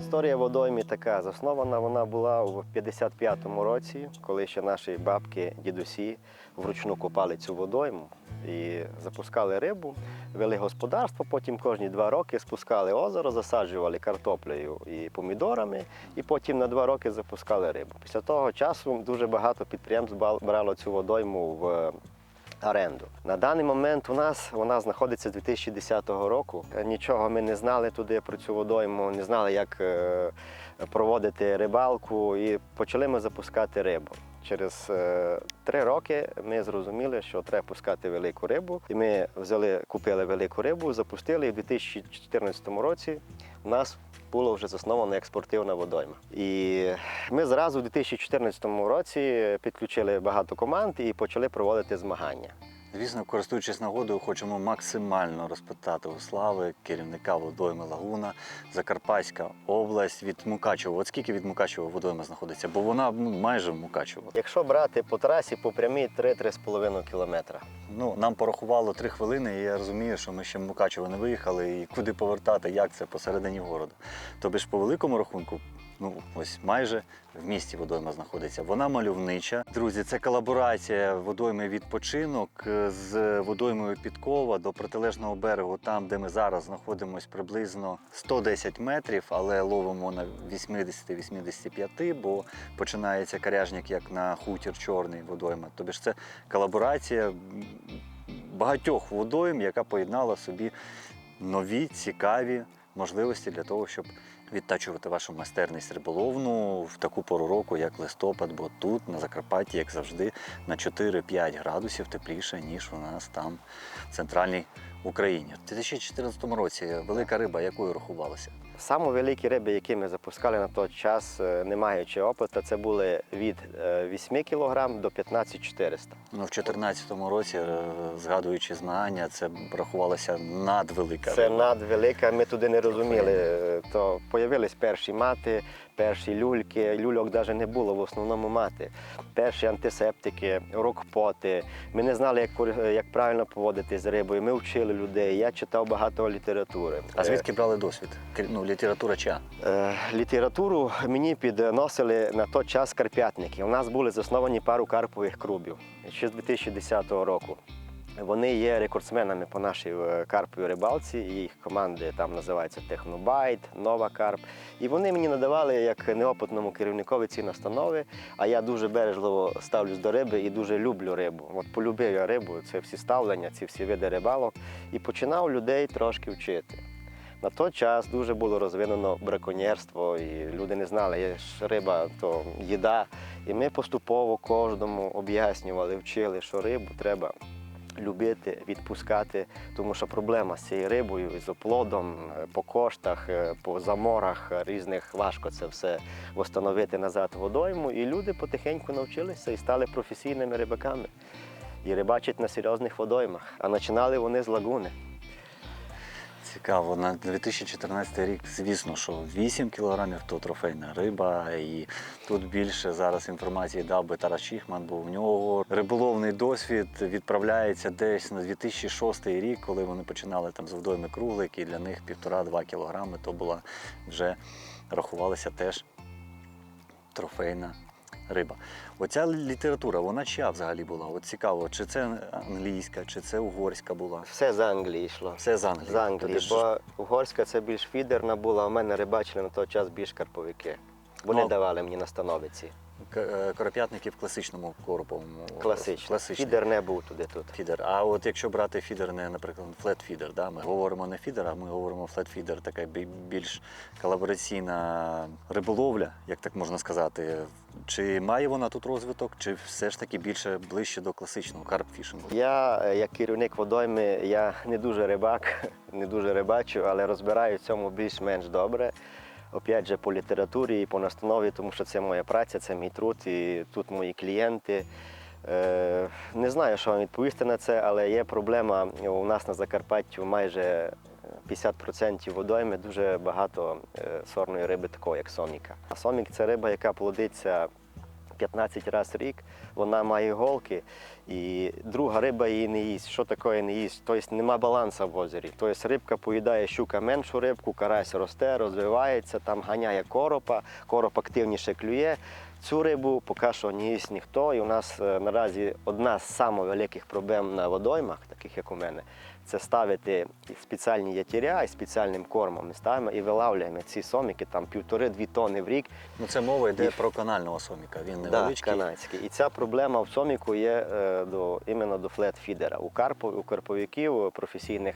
Історія водойми така. Заснована вона була у 55-му році, коли ще наші бабки, дідусі вручну копали цю водойму і запускали рибу, вели господарство, потім кожні 2 роки спускали озеро, засаджували картоплею і помідорами, і потім на 2 роки запускали рибу. Після того часу дуже багато підприємств брало цю водойму в оренду. На даний момент у нас вона знаходиться з 2010 року. Нічого ми не знали туди про цю водойму, не знали, як проводити рибалку, і почали ми запускати рибу. Через 3 роки ми зрозуміли, що треба пускати велику рибу. І ми купили велику рибу, запустили, і в 2014 році у нас була вже заснована як спортивна водойма. І ми зразу у 2014 році підключили багато команд і почали проводити змагання. Звісно, користуючись нагодою, хочемо максимально розпитати у Слави, керівника водойми Лагуна, Закарпатська область, від Мукачева. От скільки від Мукачева водойма знаходиться? Бо вона майже в Мукачево. Якщо брати по трасі, по прямій 3-3,5 кілометра. Нам порахувало 3 хвилини, і я розумію, що ми ще в Мукачево не виїхали, і куди повертати, як це посередині городу. Тобі ж по великому рахунку, ось майже в місті водойма знаходиться. Вона мальовнича. Друзі, це колаборація водойми «Відпочинок» з водоймою Підкова до протилежного берегу, там, де ми зараз знаходимося, приблизно 110 метрів, але ловимо на 80-85, бо починається коряжник, як на хутір Чорний водойма. Тобі ж це колаборація багатьох водойм, яка поєднала собі нові, цікаві можливості для того, щоб відтачувати вашу майстерність риболовну в таку пору року, як листопад, бо тут, на Закарпатті, як завжди, на 4-5 градусів тепліше, ніж у нас там в центральній Україні. У 2014 році велика риба якою рахувалася? Самі великі риби, які ми запускали на той час, не маючи опиту, це були від 8 кг до 15-400. В 2014 році, згадуючи змагання, це рахувалося надвелика риба. Це надвелика, ми туди не розуміли. То з'явились перші мати, перші люльки, люльок навіть не було, в основному мати. Перші антисептики, рокпоти. Ми не знали, як правильно поводитися з рибою, ми вчили людей, я читав багато літератури. А звідки брали досвід? Література чия? Літературу мені підносили на той час карп'ятники. У нас були засновані пару карпових клубів ще з 2010 року. Вони є рекордсменами по нашій карповій рибалці, їх команди там називаються Технобайт, Нова Карп. І вони мені надавали як неопитному керівникові ці настанови, а я дуже бережливо ставлюсь до риби і дуже люблю рибу. От полюбив я рибу, це всі ставлення, ці всі види рибалок, і починав людей трошки вчити. На той час дуже було розвинено браконьєрство, і люди не знали, що риба – то їда. І ми поступово кожному об'яснювали, вчили, що рибу треба любити, відпускати, тому що проблема з цією рибою, з оплодом, по коштах, по заморах різних, важко це все встановити назад в водойму. І люди потихеньку навчилися і стали професійними рибаками. І рибачать на серйозних водоймах. А починали вони з лагуни. Цікаво. На 2014 рік, звісно, що 8 кілограмів – то трофейна риба. І тут більше зараз інформації дав би Тарас Чіхман, бо в нього риболовний досвід відправляється десь на 2006 рік, коли вони починали там з водойми Круглик, і для них 1,5-2 кілограми – то була вже, рахувалася теж трофейна риба. Оця література, вона чия взагалі була? От цікаво, чи це англійська, чи це угорська була? Все з Англії йшло. Все з Англії? З Англії, бо угорська це більш фідерна була, а в мене рибачили на той час більш карповики. Вони давали мені настанови ці. Короп'ятники в класичному короповому? Класично. Фідер не був туди тут. Фідер. А от якщо брати фідер, не, наприклад, флет-фідер, да? Ми говоримо не фідер, а ми говоримо флет-фідер, така більш колабораційна риболовля, як так можна сказати. Чи має вона тут розвиток, чи все ж таки більше ближче до класичного карпфішингу? Я, як керівник водойми, я не дуже рибак, не дуже рибачу, але розбираю в цьому більш-менш добре. Опять же, по літературі і по настанові, тому що це моя праця, це мій труд, і тут мої клієнти. Не знаю, що вам відповісти на це, але є проблема у нас на Закарпатті майже 50% водойми дуже багато сорної риби, такої як соміка. А сомік – це риба, яка плодиться 15 разів в рік, вона має голки, і друга риба її не їсть. Що таке не їсть? Тобто нема балансу в озері. Тобто рибка поїдає щука меншу рибку, карась росте, розвивається, там ганяє коропа, короб активніше клює. Цю рибу поки що не їсть ніхто, і у нас наразі одна з найвеликих проблем на водоймах, таких як у мене, це ставити спеціальні ятіря і спеціальним кормом. Ми ставимо і вилавлюємо ці соміки, там 1,5-2 тонни в рік. Ну, це мова йде про канального соміка, він невеличкий. Да, канадський. І ця проблема в соміку є іменно до флет-фідера. У карповиків професійних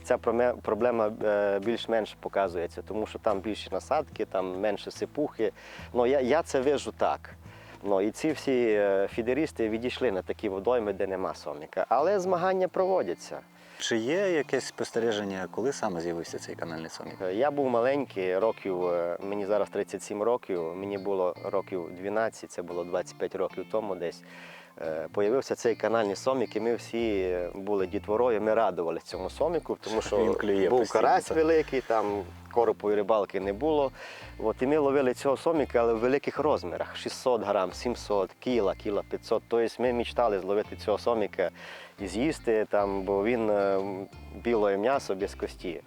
ця проблема більш-менш показується, тому що там більші насадки, там менше сипухи. Ну, я це вижу так. Ну, і ці всі фідерісти відійшли на такі водойми, де нема соміка. Але змагання проводяться. Чи є якесь спостереження, коли саме з'явився цей канальний сомік? Я був маленький, мені зараз 37 років, мені було років 12, це було 25 років тому десь. Появився цей канальний сомік, і ми всі були дітворою, ми радувалися цьому соміку, тому що був постійно, карась так? великий, там коропової рибалки не було. От, і ми ловили цього соміка, але в великих розмірах, 600 грам, 700, кіла 500. Тобто ми мечтали зловити цього соміка і з'їсти, там, бо він біле м'ясо без кості.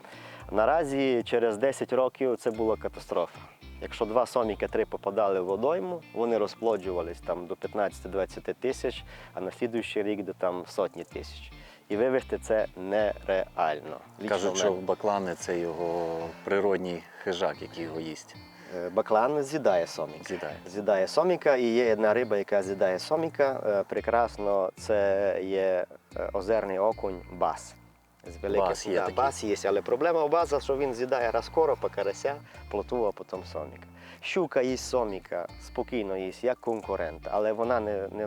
Наразі через 10 років це була катастрофа. Якщо 2 соміки, 3 попадали в водойму, вони розплоджувались там до 15-20 тисяч, а на слідуючий рік до там сотні тисяч. І вивезти це нереально. Кажуть, що баклани – це його природній хижак, який його їсть. Баклан з'їдає соміка. З'їдає соміка, і є одна риба, яка з'їдає соміка. Прекрасно, це є озерний окунь бас. Бас є такий. Бас є, але проблема у баса, що він з'їдає раз коропа, карася, плотву, а потім соміка. Щука їсть соміка, спокійно їсть, як конкурент, але вона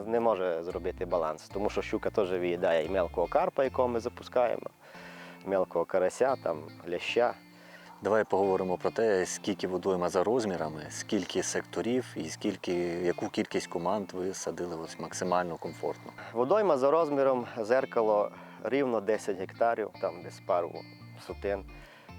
не може зробити баланс, тому що щука теж виїдає і мелкого карпа, якого ми запускаємо, мелкого карася, там, ляща. Давай поговоримо про те, скільки водойма за розмірами, скільки секторів і яку кількість команд ви садили ось максимально комфортно. Водойма за розміром зеркало рівно 10 гектарів, там десь пару сотин.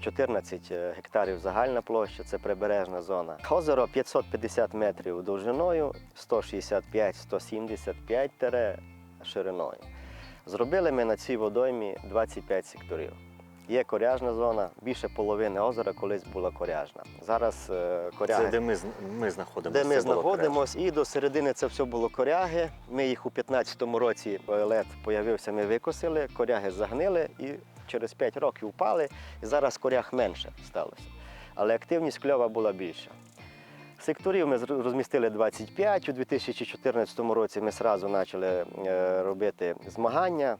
14 гектарів загальна площа, це прибережна зона. Озеро 550 метрів довжиною, 165-175 шириною. Зробили ми на цій водоймі 25 секторів. Є коряжна зона, більше половини озера колись була коряжна. Зараз коряги... Це де ми знаходимося? Де ми знаходимося, і до середини це все було коряги. Ми їх у 2015 році лед з'явився, ми викосили, коряги загнили і через 5 років впали, і зараз коряг менше сталося. Але активність кльова була більша. Секторів ми розмістили 25, у 2014 році ми одразу почали робити змагання.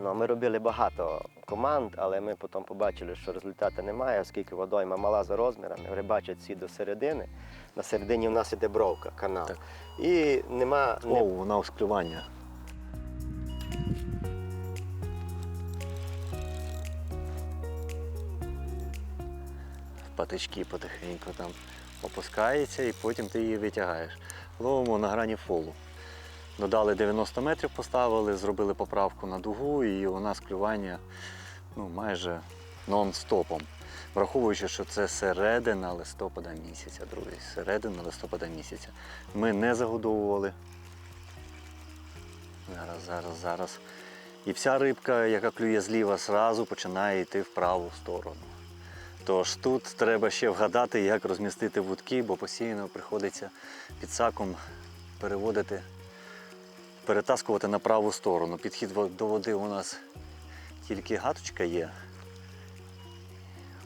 Ну, ми робили багато команд, але ми потім побачили, що результату немає, оскільки водойма мала за розмірами, рибачать всі до середини. На середині в нас іде бровка, канал. Так. І нема... на усклювання. Патички потихеньку там опускаються і потім ти її витягаєш. Ловимо на грані фолу. Додали 90 метрів, поставили, зробили поправку на дугу, і у нас клювання майже нон-стопом. Враховуючи, що це середина листопада місяця, друзі, середина листопада місяця. Ми не загодовували. Зараз. І вся рибка, яка клює зліва, зразу починає йти в праву сторону. Тож тут треба ще вгадати, як розмістити вудки, бо постійно приходиться під саком перетаскувати на праву сторону. Підхід до води у нас тільки гаточка є.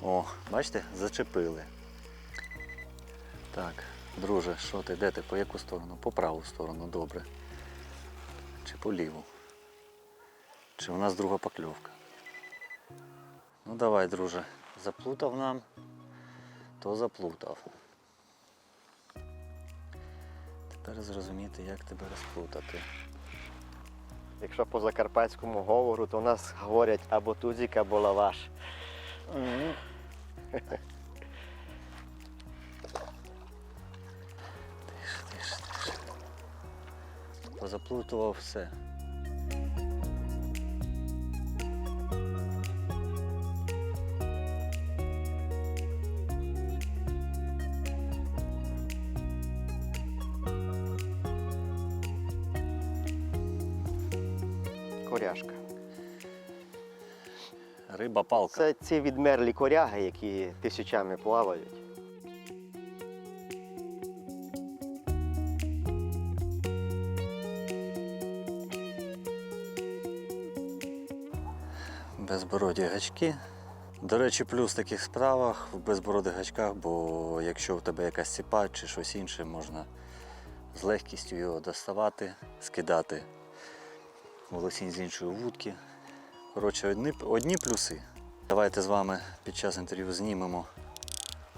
О, бачите, зачепили. Так, друже, що ти, де ти, по яку сторону? По праву сторону, добре. Чи по ліву? Чи у нас друга покльовка? Ну давай, друже, заплутав нам, то заплутав. Тепер зрозуміти, як тебе розплутати. Якщо по закарпатському говору, то у нас говорять або тузик, або лаваш. Тише. Позаплутував все. коряшка. Риба-палка. Це ці відмерлі коряги, які тисячами плавають. Безбороді гачки. До речі, плюс в таких справах в безбородих гачках, бо якщо в тебе якась ціпа чи щось інше, можна з легкістю його доставати, скидати волосінь з іншої вудки. Коротше, одні плюси. Давайте з вами під час інтерв'ю знімемо,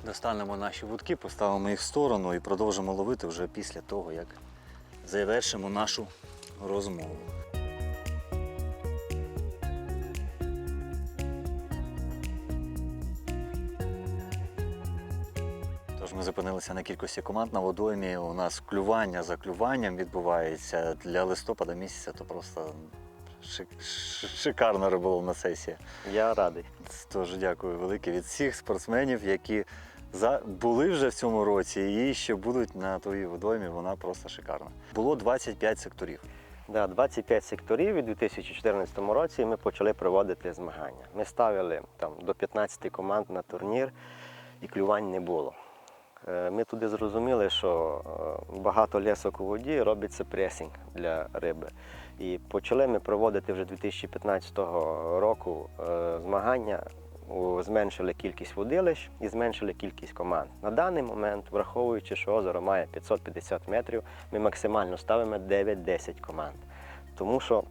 достанемо наші вудки, поставимо їх в сторону і продовжимо ловити вже після того, як завершимо нашу розмову. Тож ми зупинилися на кількості команд на водоймі. У нас клювання за клюванням відбувається. Для листопада місяця то просто шикарна риболовна сесія. Я радий. Тож дякую велике від всіх спортсменів, які були вже в цьому році і ще будуть на твоїй водоймі. Вона просто шикарна. Було 25 секторів. Да, 25 секторів. У 2014 році ми почали проводити змагання. Ми ставили там, до 15 команд на турнір і клювань не було. Ми туди зрозуміли, що багато лесок у воді робиться пресінг для риби. І почали ми проводити вже 2015 року змагання, зменшили кількість водилищ і зменшили кількість команд. На даний момент, враховуючи, що озеро має 550 метрів, ми максимально ставимо 9-10 команд. Тому що,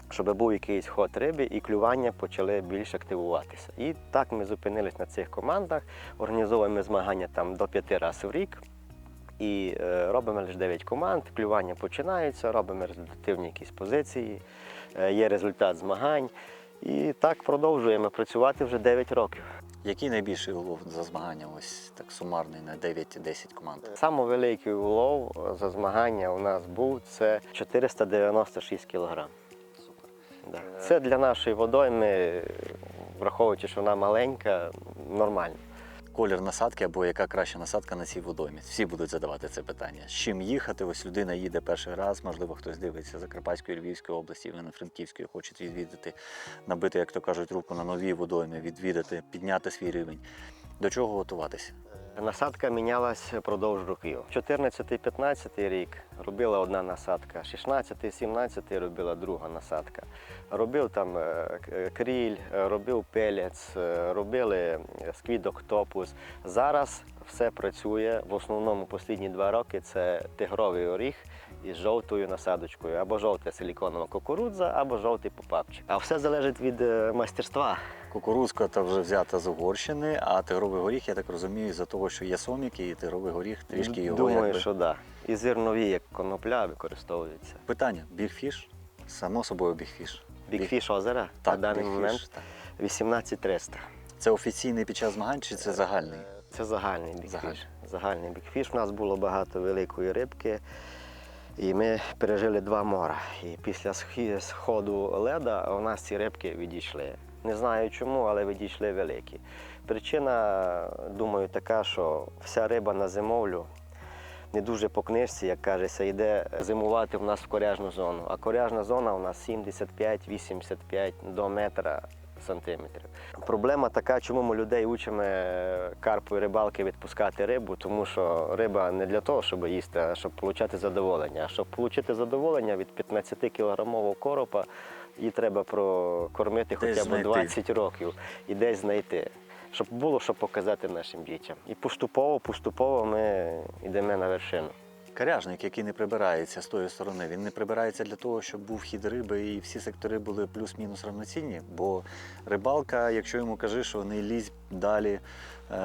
щоб був якийсь ход риби і клювання почали більш активуватися. І так ми зупинились на цих командах, організовуємо змагання там до 5 разів в рік. І робимо лише 9 команд, клювання починається, робимо результативні якісь позиції, є результат змагань. І так продовжуємо працювати вже 9 років. Який найбільший улов за змагання, ось так сумарний, на 9-10 команд? Самий великий улов за змагання у нас був – це 496 кг. Супер. Да. Це для нашої водойми, враховуючи, що вона маленька, нормально. Колір насадки або яка краща насадка на цій водоймі? Всі будуть задавати це питання. З чим їхати? Ось людина їде перший раз, можливо, хтось дивиться з Закарпатської, Львівської області, Івано-Франківської, хоче відвідати, набити, як то кажуть, руку на новій водоймі, відвідати, підняти свій рівень. До чого готуватися? Насадка мінялась впродовж років. 14-15 рік робила одна насадка, 16-17 робила друга насадка. Робив там кріль, робив пелець, робили сквід октопус. Зараз все працює, в основному останні 2 роки це тигровий оріх із жовтою насадочкою. Або жовта силіконова кукурудза, або жовтий попапчик. А все залежить від майстерства. Кукурузка та вже взята з Угорщини, а тигровий горіх, я так розумію, з-за того, що є соміки, і тигровий горіх трішки його Думаю, якби... що так. Да. І зернові, як конопля, використовуються. Питання. Бігфіш? Само собою бігфіш. Бігфіш озера Так, на даний Big Fish, момент так. 18300. Це офіційний під час змагань чи це загальний? Це загальний бігфіш. Загальний. Загальний бігфіш. У нас було багато великої рибки. І ми пережили 2 мора. І після сходу леда у нас ці рибки відійшли. Не знаю чому, але відійшли великі. Причина, думаю, така, що вся риба на зимовлю не дуже по книжці, як кажеться, йде зимувати в нас в коряжну зону. А коряжна зона у нас 75-85 до метра сантиметрів. Проблема така, чому ми людей учимо карпу і рибалки відпускати рибу, тому що риба не для того, щоб їсти, а щоб отримати задоволення. А щоб отримати задоволення від 15-кілограмового коропа, її треба прокормити хоча б 20 років і десь знайти. Щоб було що показати нашим дітям. І поступово ми йдемо на вершину. Коряжник, який не прибирається з тої сторони, він не прибирається для того, щоб був хід риби і всі сектори були плюс-мінус равноцінні. Бо рибалка, якщо йому кажеш, що не лізь далі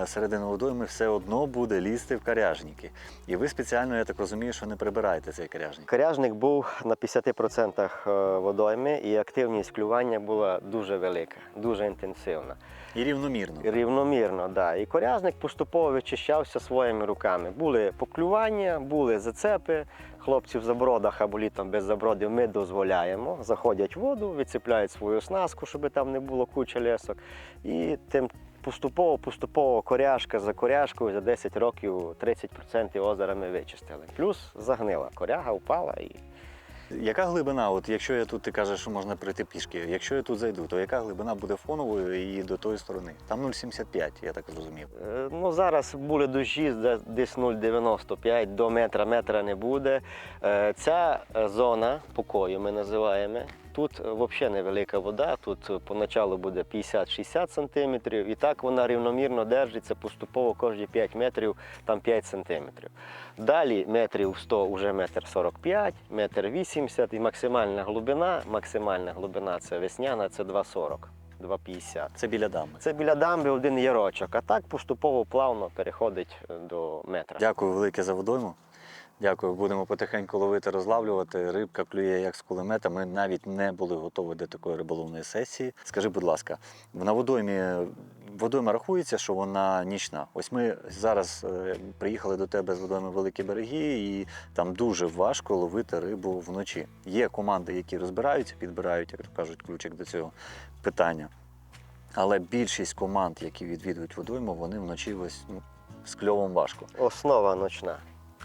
середину водойми, все одно буде лізти в коряжники. І ви спеціально, я так розумію, що не прибираєте цей коряжник. Коряжник був на 50% водойми, і активність клювання була дуже велика, дуже інтенсивна. І рівномірно. Рівномірно, так. Да. І коряжник поступово вичищався своїми руками. Були поклювання, були зацепи. Хлопці в забродах або літом без забродів ми дозволяємо. Заходять в воду, відцепляють свою оснастку, щоб там не було куча лесок. І тим поступово коряжка за коряжкою за 10 років 30% озера ми вичистили. Плюс загнила. Коряга впала і Яка глибина? От якщо я тут, ти кажеш, що можна пройти пішки, якщо я тут зайду, то яка глибина буде фоновою і до тої сторони? Там 0,75, я так зрозумів. Ну, зараз були дощі, десь 0,95 до метра, метра не буде. Ця зона покою ми називаємо. Тут взагалі невелика вода, тут поначалу буде 50-60 см, і так вона рівномірно держиться поступово кожні 5 метрів, там 5 см. Далі метрів 100 вже метр 45, метр 80 і максимальна глибина це весняна, це 2,40. 2,50. Це біля дамби. Це біля дамби один ярочок, а так поступово плавно переходить до метра. Дякую велике за водойму. Дякую, будемо потихеньку ловити, розлавлювати. Рибка клює як з кулемета. Ми навіть не були готові до такої риболовної сесії. Скажи, будь ласка, на водойма рахується, що вона нічна. Ось ми зараз приїхали до тебе з водойми Великі Береги, і там дуже важко ловити рибу вночі. Є команди, які розбираються, підбирають, як то кажуть, ключик до цього питання. Але більшість команд, які відвідують водойму, вони вночі ось, з кльовом важко. Основа ночна.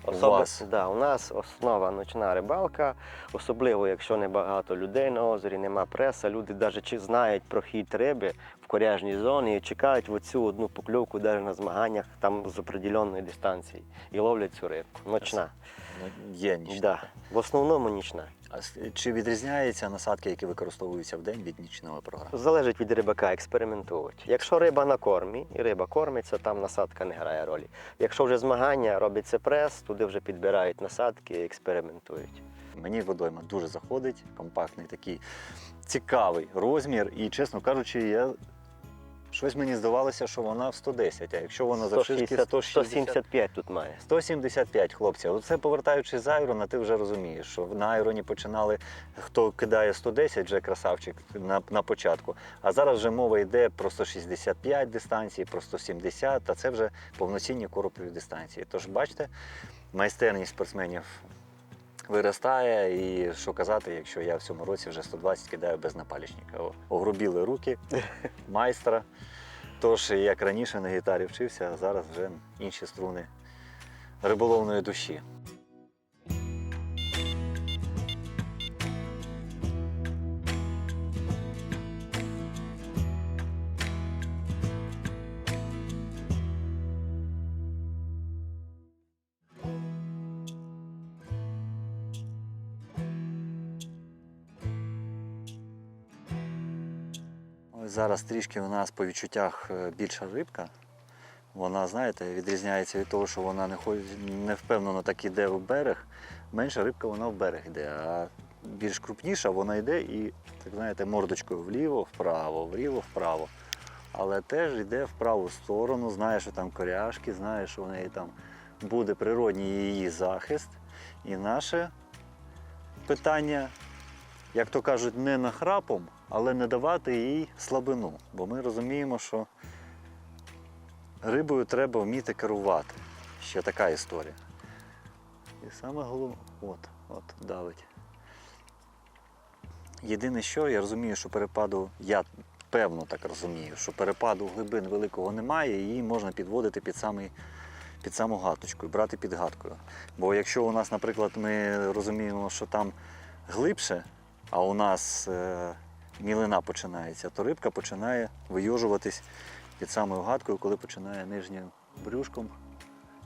У вас? Да, у нас основа ночна рибалка, особливо якщо небагато людей на озері, нема преса, люди навіть знають про хід риби в коряжній зоні і чекають в оцю одну покльовку навіть на змаганнях там з определеної дистанції і ловлять цю рибку. Ночна. Є нічна. Да. В основному нічна. А чи відрізняються насадки, які використовуються в день від нічної програми? Залежить від рибака, експериментують. Якщо риба на кормі і риба кормиться, там насадка не грає ролі. Якщо вже змагання, робиться прес, туди вже підбирають насадки і експериментують. Мені водойма дуже заходить, компактний такий цікавий розмір. І, чесно кажучи, щось мені здавалося, що вона в 110, а якщо вона завширшки 160... 175 тут має. 175, хлопці. Оце повертаючись з Айрона, ти вже розумієш, що на Айроні починали, хто кидає 110, вже красавчик на початку. А зараз вже мова йде про 165 дистанції, про 170, а це вже повноцінні коропові дистанції. Тож, бачите, майстерність спортсменів виростає, і що казати, якщо я в цьому році вже 120 кидаю без напалічника. Огрубіли руки майстра. Тож, як раніше на гітарі вчився, а зараз вже інші струни риболовної душі. Ось зараз трішки у нас по відчуттях більша рибка. Вона, знаєте, відрізняється від того, що вона не впевнено так іде в берег. Менша рибка, вона в берег йде, а більш крупніша вона йде і, так знаєте, мордочкою вліво-вправо, вліво-вправо. Але теж йде в праву сторону, знає, що там коряшки, знає, що в неї там буде природній її захист. І наше питання, як то кажуть, не нахрапом, але не давати їй слабину. Бо ми розуміємо, що рибою треба вміти керувати. Ще така історія. І саме головне, от, давить. Єдине що, я розумію, що перепаду, я певно так розумію, що перепаду глибин великого немає, і її можна підводити під саму гаточку, брати під гаткою. Бо якщо у нас, наприклад, ми розуміємо, що там глибше, а у нас мілина починається, то рибка починає вийожуватись під самою гадкою, коли починає нижнім брюшком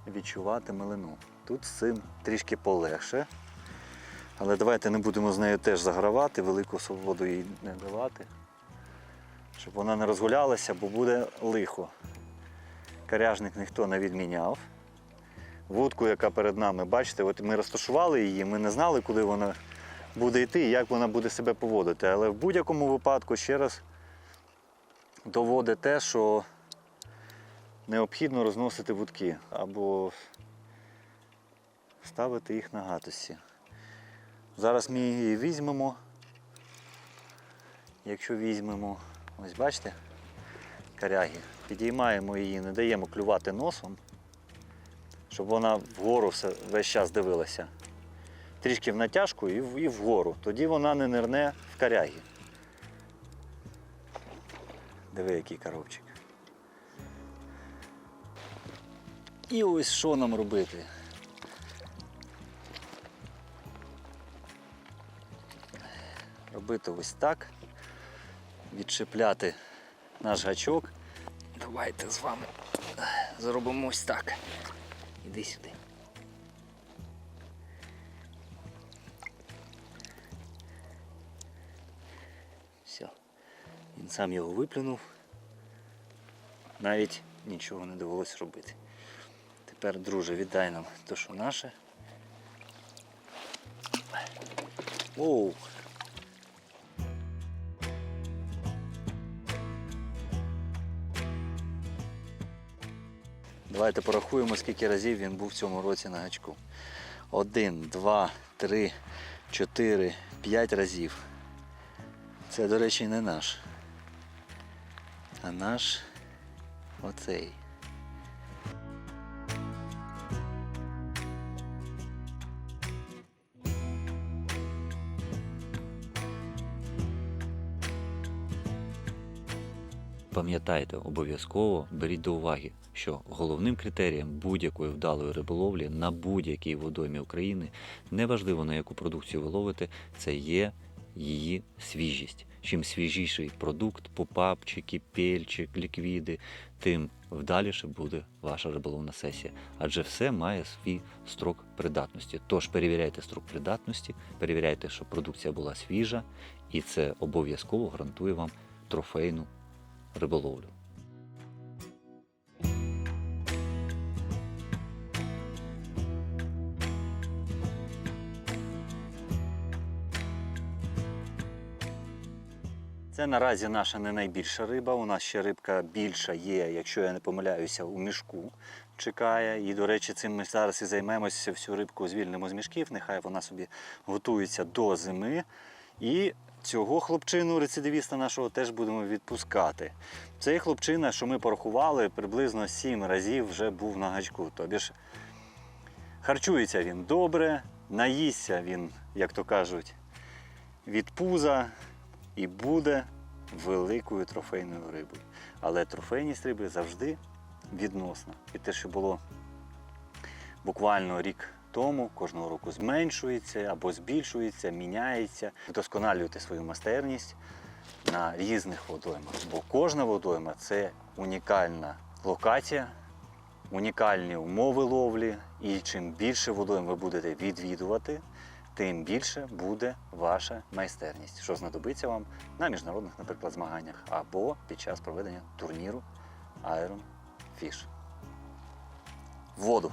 відчувати милину. Тут з цим трішки полегше, але давайте не будемо з нею теж загравати, велику свободу їй не давати, щоб вона не розгулялася, бо буде лихо. Коряжник ніхто не відміняв. Вудку, яка перед нами, бачите, от ми розташували її, ми не знали, куди вона буде йти і як вона буде себе поводити. Але в будь-якому випадку ще раз доводить те, що необхідно розносити вудки або ставити їх на гатусі. Зараз ми її візьмемо. Якщо візьмемо, ось бачите, коряги, підіймаємо її, не даємо клювати носом, щоб вона вгору весь час дивилася. Трішки в натяжку і вгору. Тоді вона не нирне в коряги. Диви, який коробчик. І ось що нам робити. робити ось так. Відчепляти наш гачок. Давайте з вами зробимо ось так. Іди сюди. Все. Він сам його виплюнув. Навіть нічого не довелося робити. Тепер, друже, віддай нам те, що наше. Оу! Давайте порахуємо, скільки разів він був в цьому році на гачку. 1, 2, 3, 4, 5 разів. Це, до речі, не наш. А наш оцей. Пам'ятайте, обов'язково беріть до уваги, що головним критерієм будь-якої вдалої риболовлі на будь-якій водоймі України, неважливо на яку продукцію ви ловите, це є її свіжість. Чим свіжіший продукт, попап, чи кипель, чи ліквіди, тим вдаліше буде ваша риболовна сесія. Адже все має свій строк придатності. Тож перевіряйте строк придатності, перевіряйте, щоб продукція була свіжа, і це обов'язково гарантує вам трофейну риболовлю. Це наразі наша не найбільша риба. У нас ще рибка більша є, якщо я не помиляюся, у мішку чекає. І, до речі, цим ми зараз і займемося, всю рибку звільнимо з мішків. Нехай вона собі готується до зими. І цього хлопчину, рецидивіста нашого, теж будемо відпускати. Цей хлопчина, що ми порахували, приблизно 7 разів вже був на гачку. Тобі ж харчується він добре, наїсться він, як то кажуть, від пуза і буде великою трофейною рибою. Але трофейність риби завжди відносна. І те, що було буквально рік тому, кожного року зменшується або збільшується, міняється. Вдосконалюйте свою майстерність на різних водоймах. Бо кожна водойма – це унікальна локація, унікальні умови ловлі. І чим більше водойм ви будете відвідувати, тим більше буде ваша майстерність, що знадобиться вам на міжнародних, наприклад, змаганнях або під час проведення турніру Iron Fish. В воду!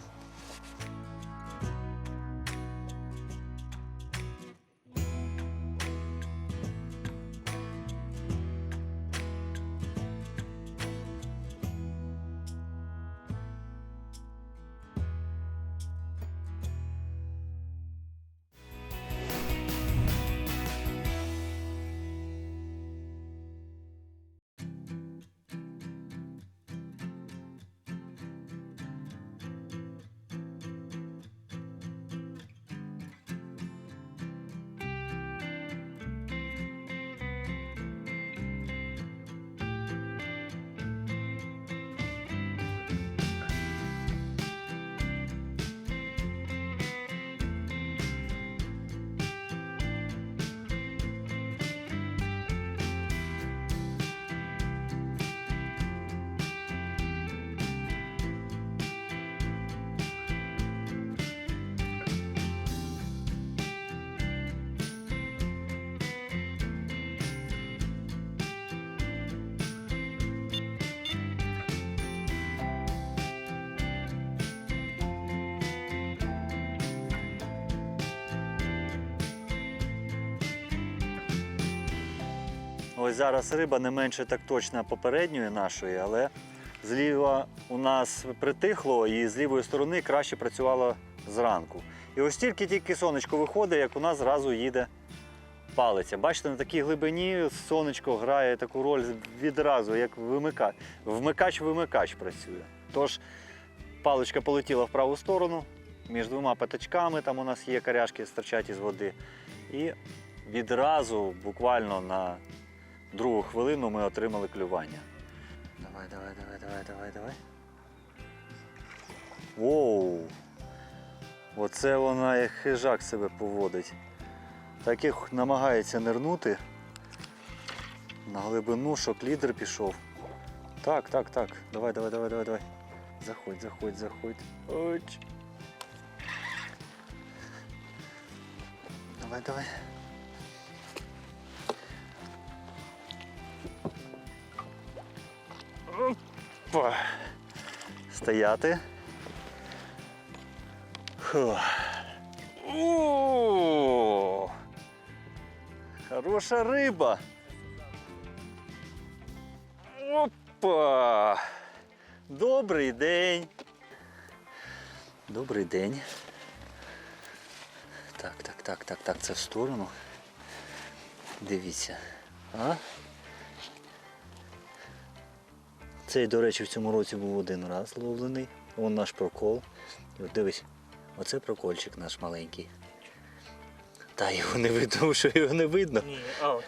Ось зараз риба не менше так точна попередньої нашої, але зліва у нас притихло і з лівої сторони краще працювало зранку. І ось тільки сонечко виходить, як у нас зразу їде палиця. Бачите, на такій глибині сонечко грає таку роль відразу, як вимикач. Вмикач-вимикач працює. Тож паличка полетіла в праву сторону, між двома п'ятачками, там у нас є коряшки, стирчать із води. І відразу, буквально на другу хвилину, ми отримали клювання. Давай. Воу! Оце вона як хижак себе поводить. Так як намагається нирнути на глибину, щоб лідер пішов. Так. Давай. Заходь. Оч. Давай. Опа. Стояти. Фу. О! Хороша риба. Опа! Добрий день. Добрий день. Так, це в сторону. Дивіться. А? Цей, до речі, в цьому році був один раз ловлений. Вон наш прокол. І от дивись, оце прокольчик наш маленький. Та його не видно, тому що його не видно. Ні,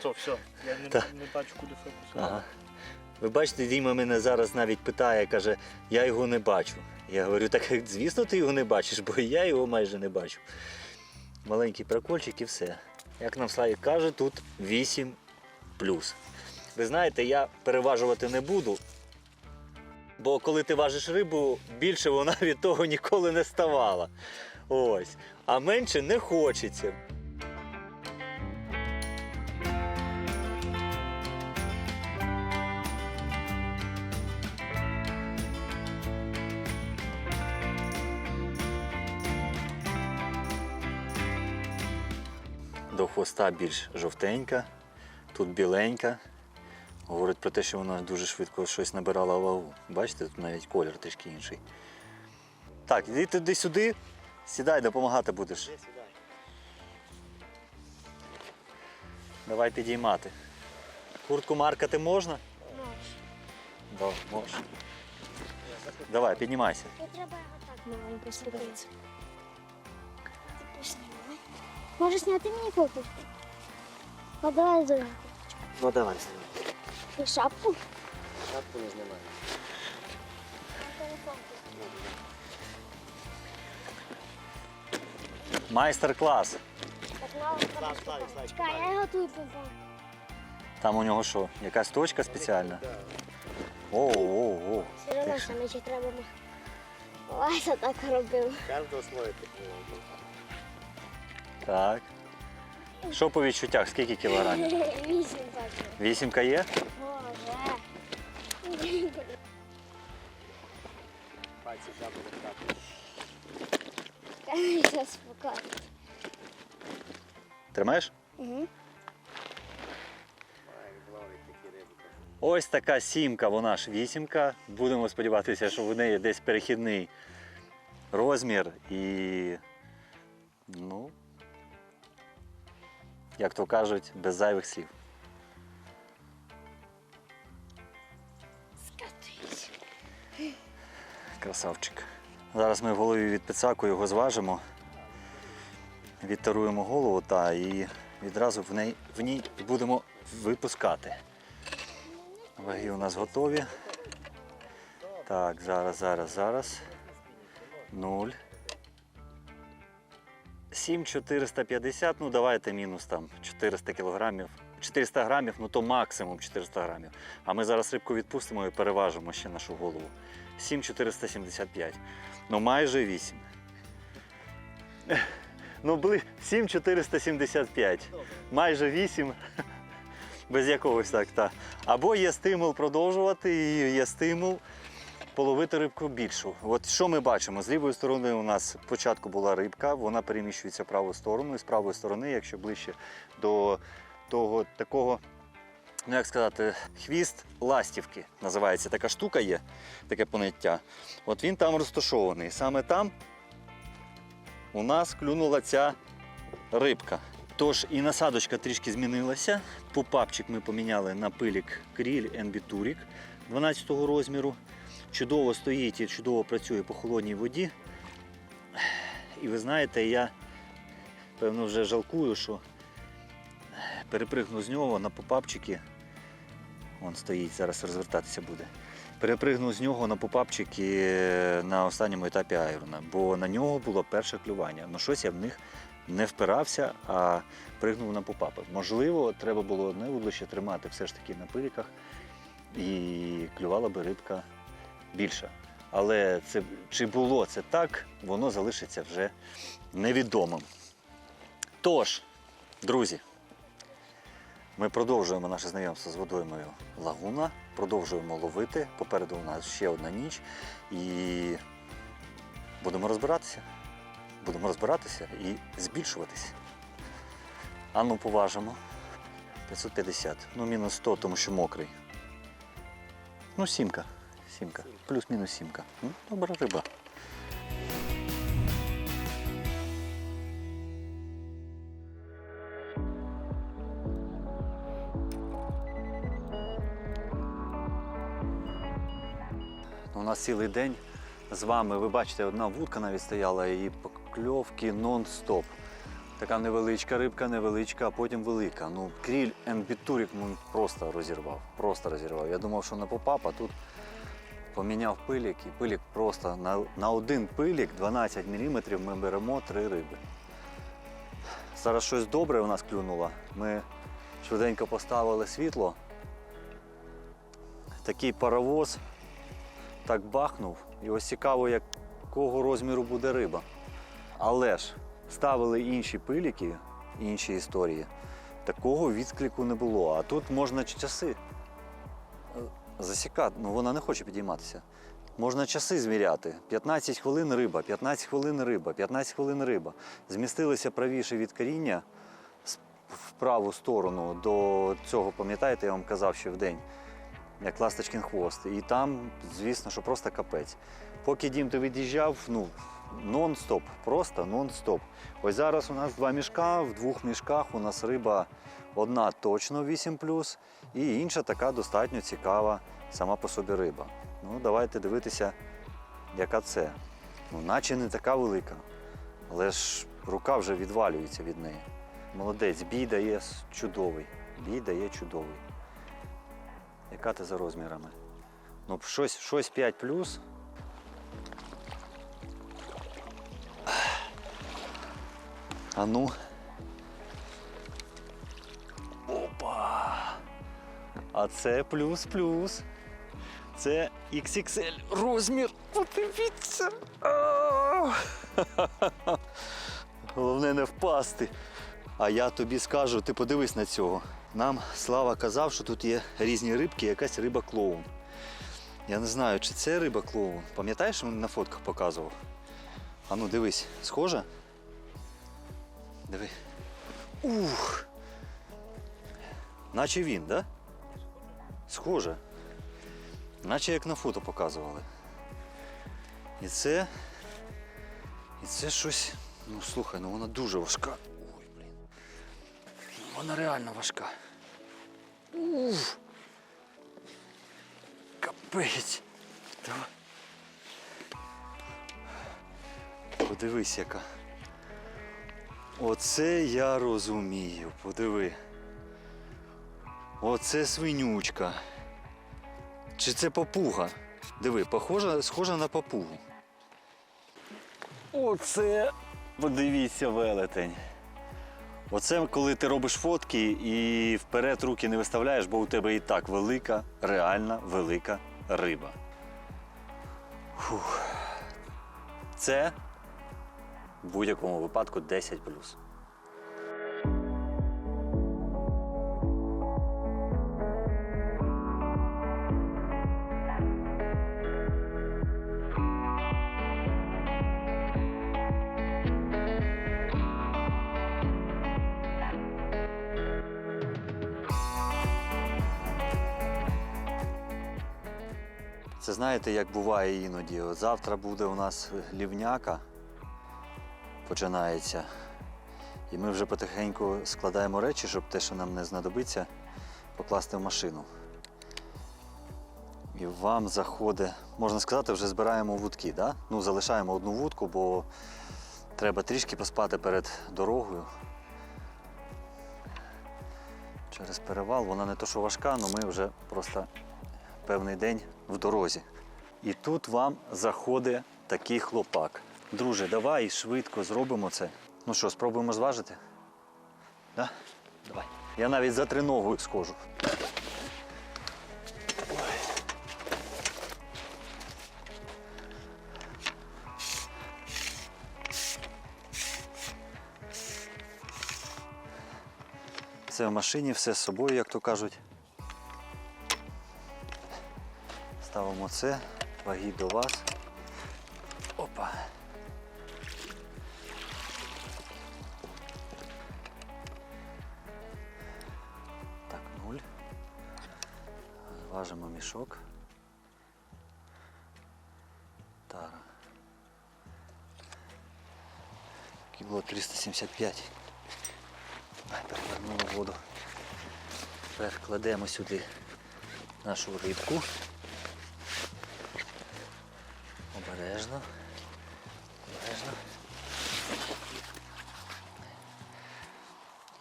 то все. Я не бачу, куди фокус. Ага. Ви бачите, Діма мене зараз навіть питає, каже, я його не бачу. Я говорю, так звісно ти його не бачиш, бо я його майже не бачу. Маленький прокольчик і все. Як нам Славік каже, тут 8+. Ви знаєте, я переважувати не буду, бо коли ти важиш рибу, більше вона від того ніколи не ставала. Ось. А менше не хочеться. До хвоста більш жовтенька, тут біленька. Говорить про те, що вона дуже швидко щось набирала вагу. Бачите, тут навіть колір трішки інший. Так, іди туди сюди, сідай, допомагати будеш. Давай підіймати. Куртку маркати можна? Да, можна. Давай, піднімайся. Треба отак маленько зробити. Можеш зняти мені куртку? Ну давай зробимо. Ну давай, знімай. І шапку? Шапку не знімай. Майстер-клас. Чекай, я його тут попав. Там у нього що? Якась точка спеціальна? О. Все одно, що ми ще треба. Вася так робив. Кожного своє технологія. Так. Що по відчуттях? Скільки кілограмів? 8 так. 8 є? Боже. Пальці шапку закатуєш. Зараз покажу. Тримаєш? Угу. Ось така сімка, вона ж 8. Будемо сподіватися, що в неї десь перехідний розмір і, ну, як то кажуть, без зайвих слів. Скатуюсь. Красавчик. Зараз ми в голові від пицаку його зважимо, відтаруємо голову і відразу в ній будемо випускати. Ваги у нас готові. Так, зараз. 0. 7,450, ну давайте мінус там 400 кілограмів. 400 грамів, ну то максимум 400 грамів. А ми зараз рибку відпустимо і переважимо ще нашу голову. 7,475. Ну майже 8. Ну, 7,475. Майже 8. Без якогось так. Або є стимул продовжувати, і є стимул половити рибку більшу. От що ми бачимо? З лівої сторони у нас спочатку була рибка, вона переміщується в праву сторону. І з правої сторони, якщо ближче до того такого, ну як сказати, хвіст ластівки, називається така штука є, таке поняття. От він там розташований. Саме там у нас клюнула ця рибка. Тож і насадочка трішки змінилася. Попапчик ми поміняли на пилік Кріль NB Turek 12-го розміру. Чудово стоїть і чудово працює по холодній воді. І ви знаєте, я, певно, вже жалкую, що перепригну з нього на попапчики. Вон стоїть, зараз розвертатися буде. Перепригнув з нього на попапчики на останньому етапі айрона, бо на нього було перше клювання. Ну щось я в них не впирався, а пригнув на попапи. Можливо, треба було одне вудлище тримати все ж таки на пиліках, і клювала би рибка більша. Але це, чи було це так, воно залишиться вже невідомим. Тож, друзі, ми продовжуємо наше знайомство з водоймою Лагуна, продовжуємо ловити. Попереду у нас ще одна ніч і будемо розбиратися. Будемо розбиратися і збільшуватися. А ну поважимо. 550. Ну, мінус 100, тому що мокрий. Ну, сімка. Сімка. Плюс-мінус сімка. Ну, добра риба. У нас цілий день з вами, ви бачите, одна вудка навіть стояла і покльовки нон-стоп. Така невеличка рибка, невеличка, а потім велика. Ну, кріль енбітурік просто розірвав. Просто розірвав. Я думав, що на попап, а тут поміняв пилік, і пилік просто на один пилік 12 мм ми беремо 3 риби. Зараз щось добре у нас клюнуло. Ми швиденько поставили світло. Такий паровоз так бахнув. І ось цікаво, якого розміру буде риба. Але ж ставили інші пиліки, інші історії. Такого відклику не було. А тут можна часи засікати. Ну, вона не хоче підійматися. Можна часи зміряти. 15 хвилин риба, 15 хвилин риба, 15 хвилин риба. Змістилися правіше від коріння в праву сторону до цього, пам'ятаєте, я вам казав ще вдень, як ласточкин хвост. І там, звісно, що просто капець. Поки Дім ти від'їжджав, ну, нон-стоп, просто нон-стоп. Ось зараз у нас 2 мішка, в 2 мішках у нас риба одна точно 8+, і інша така достатньо цікава сама по собі риба. Ну, давайте дивитися, яка це. Ну, наче не така велика, але ж рука вже відвалюється від неї. Молодець, бій дає чудовий, бій дає чудовий. Яка ти за розмірами? Ну, щось 5+. А ну. Опа! А це плюс-плюс. Це XXL розмір. Подивіться. Головне не впасти. А я тобі скажу, ти подивись на цього. Нам Слава казав, що тут є різні рибки, якась риба-клоун. Я не знаю, чи це риба-клоун. Пам'ятаєш, що він на фотках показував? А ну дивись, схожа? Диви. Ух! Наче він, так? Да? Схоже. Наче як на фото показували. І це щось. Ну слухай, ну вона дуже важка. Ой, блін. Вона реально важка. Уф! Капець. Давай. Подивись, яка. Оце я розумію. Подиви. Оце свинючка. Чи це папуга? Диви, схожа на папугу. Оце, подивіться, велетень. Оце коли ти робиш фотки і вперед руки не виставляєш, бо у тебе і так велика, реальна велика риба. Фух. Це в будь-якому випадку 10+. Це знаєте, як буває іноді. От завтра буде у нас лівняка, починається. І ми вже потихеньку складаємо речі, щоб те, що нам не знадобиться, покласти в машину. І вам заходить, можна сказати, вже збираємо вудки, да? Ну, залишаємо одну вудку, бо треба трішки поспати перед дорогою. Через перевал, вона не то що важка, але ми вже просто певний день в дорозі. І тут вам заходить такий хлопак. Друже, давай швидко зробимо це. Ну що, спробуємо зважити? Да? Давай. Я навіть за триногою схожу. Все в машині, все з собою, як то кажуть. Ставимо це, ваги до вас. Опа. Так, 0. Зважимо мішок. Тара. Кіло 375. Перевернули воду. Тепер кладемо сюди нашу рибку. Обережно. Обережно.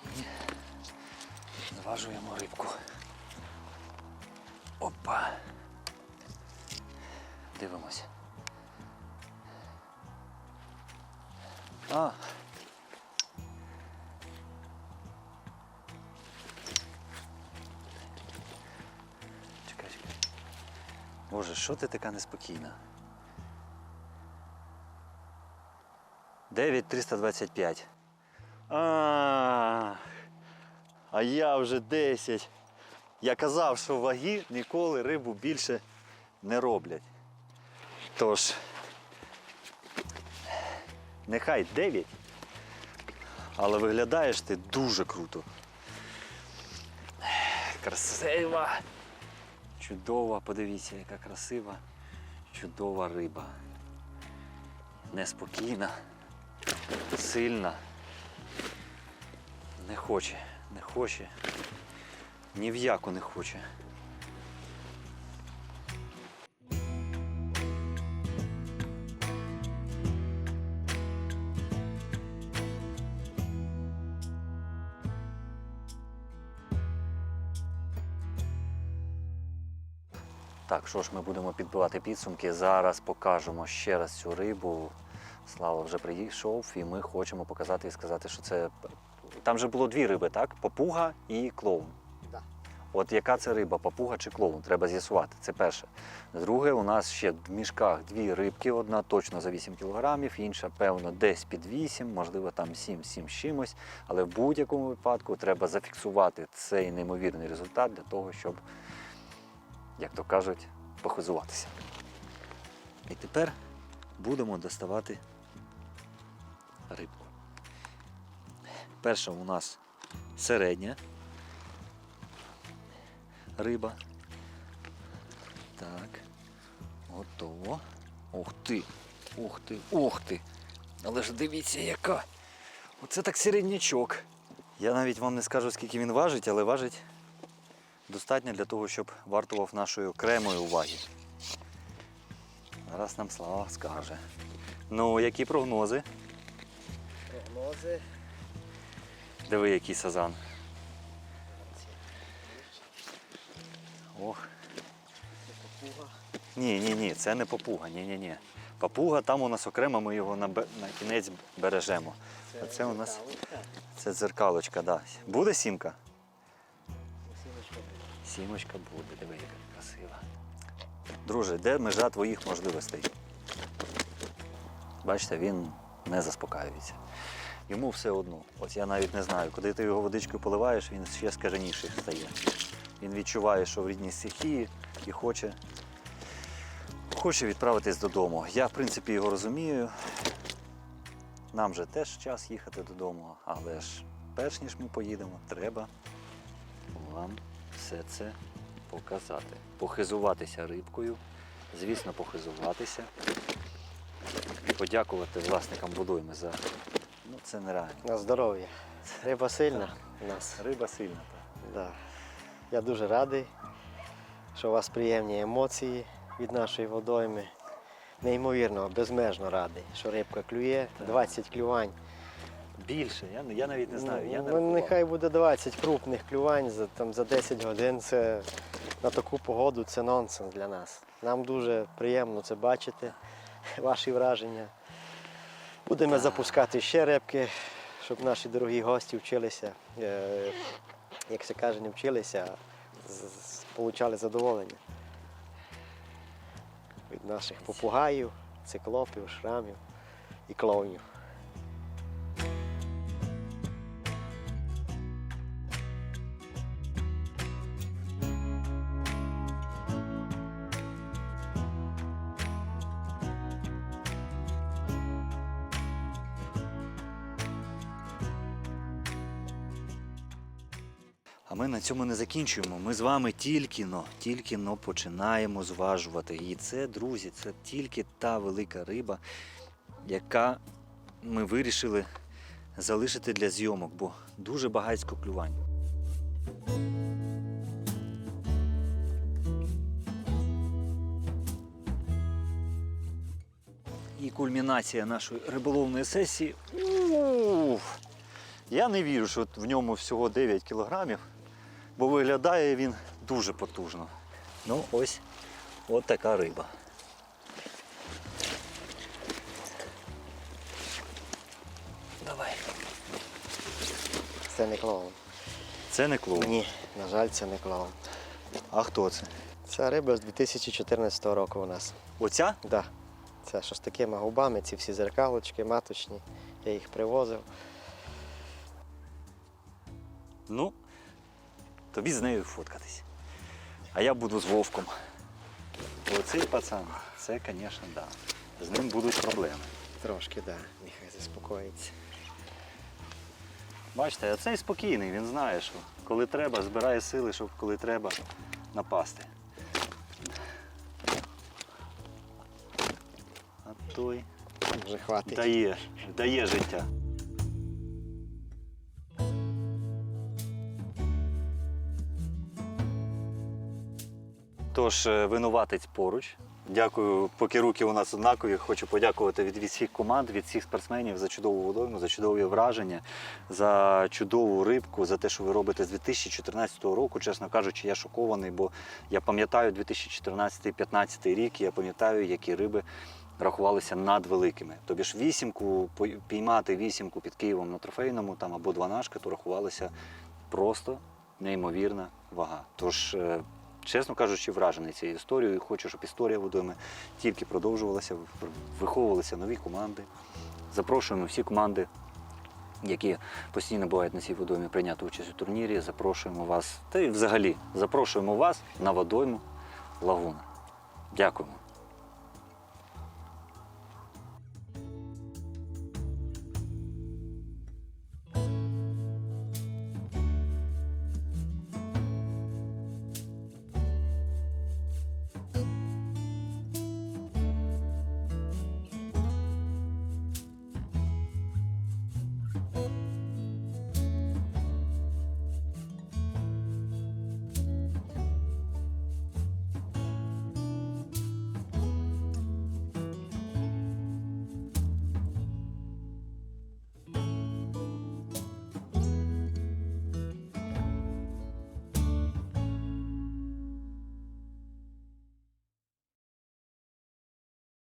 І зважуємо рибку. Опа. Дивимося. А. Чекай. Боже, що ти така неспокійна? 9,325. А я вже 10. Я казав, що ваги ніколи рибу більше не роблять. Тож, нехай 9, але виглядаєш ти дуже круто. Красива, чудова, подивіться, яка красива, чудова риба. Неспокійна, сильна. Не хоче, ні в яку не хоче. Так, що ж, ми будемо підбивати підсумки. Зараз покажемо ще раз цю рибу. Слава вже прийшов і ми хочемо показати і сказати, що це... Там же було дві риби, так? Папуга і клоун. Да. От яка це риба, папуга чи клоун? Треба з'ясувати, це перше. Друге, у нас ще в мішках дві рибки, одна точно за 8 кілограмів, інша, певно, десь під 8, можливо, там 7 з чимось. Але в будь-якому випадку треба зафіксувати цей неймовірний результат для того, щоб, як то кажуть, похизуватися. І тепер будемо доставати рибку. Перша у нас середня риба. Так, готово. Ух ти, ух ти, ух ти. Але ж дивіться яка. Оце так середнячок. Я навіть вам не скажу, скільки він важить, але важить достатньо для того, щоб вартував нашої окремої уваги. Зараз нам Слава скаже. Ну, які прогнози? Прогнози. Диви, який сазан. Ох. Папуга. Ні, це не папуга, ні. Папуга, там у нас окремо, ми його на кінець бережемо. А це у нас це дзеркалочка, да. Буде сімка? Сімочка буде, диви, яка красива. Друже, де межа твоїх можливостей? Бачите, він не заспокаюється. Йому все одно. Ось я навіть не знаю, куди ти його водичкою поливаєш, він ще скаженіший стає. Він відчуває, що в рідній стихії і хоче відправитись додому. Я, в принципі, його розумію. Нам же теж час їхати додому, але ж перш ніж ми поїдемо, треба вам все це показати. Похизуватися рибкою, звісно, похизуватися. Подякувати власникам водойми за... Ну, це нереально. На здоров'я. Риба сильна у нас. Риба сильна. Так. Да. Я дуже радий, що у вас приємні емоції від нашої водойми. Неймовірно, безмежно радий, що рибка клює, 20 клювань. Більше, я навіть не знаю. Я не Ну, рахував. нехай буде 20 крупних клювань за 10 годин. Це на таку погоду це нонсенс для нас. Нам дуже приємно це бачити, ваші враження. Будемо запускати ще рибки. щоб наші дорогі гості вчилися, як се каже, не вчилися, а отримали задоволення від наших попугаїв, циклопів, шрамів і клоунів. А ми на цьому не закінчуємо. Ми з вами тільки-но починаємо зважувати. І це, друзі, це тільки та велика риба, яка ми вирішили залишити для зйомок, бо дуже багатько клювань. І кульмінація нашої риболовної сесії. Я не вірю, що в ньому всього 9 кілограмів, бо виглядає він дуже потужно. Ну, ось така риба. Давай. Це не клоун. Це не клоун. Ні, на жаль, це не клоун. А хто це? Це риба з 2014 року у нас. Оця? Так. Да. Це що з такими губами, ці всі зеркалочки, маточні. Я їх привозив. Ну, тобі з нею фоткатись. А я буду з Вовком. Оцей пацан, це, звісно, да. З ним будуть проблеми. Трошки, так, да. Нехай заспокоїться. Бачите, а цей спокійний, він знає, що коли треба, збирає сили, щоб коли треба напасти. А той Вже хватить. дає життя. Тож, винуватець поруч. Дякую, поки руки у нас однакові. Хочу подякувати від всіх команд, від всіх спортсменів за чудову водойму, за чудові враження, за чудову рибку, за те, що ви робите з 2014 року. Чесно кажучи, я шокований, бо я пам'ятаю 2014-2015 рік, я пам'ятаю, які риби рахувалися надвеликими. Тобі ж піймати вісімку під Києвом на трофейному там, або дванашки, то рахувалася просто неймовірна вага. Тож, чесно кажучи, вражений цією історією і хочу, щоб історія водойми тільки продовжувалася, виховувалися нові команди. Запрошуємо всі команди, які постійно бувають на цій водоймі, прийняти участь у турнірі. Запрошуємо вас, та й взагалі запрошуємо вас на водойму Лагуна. Дякуємо.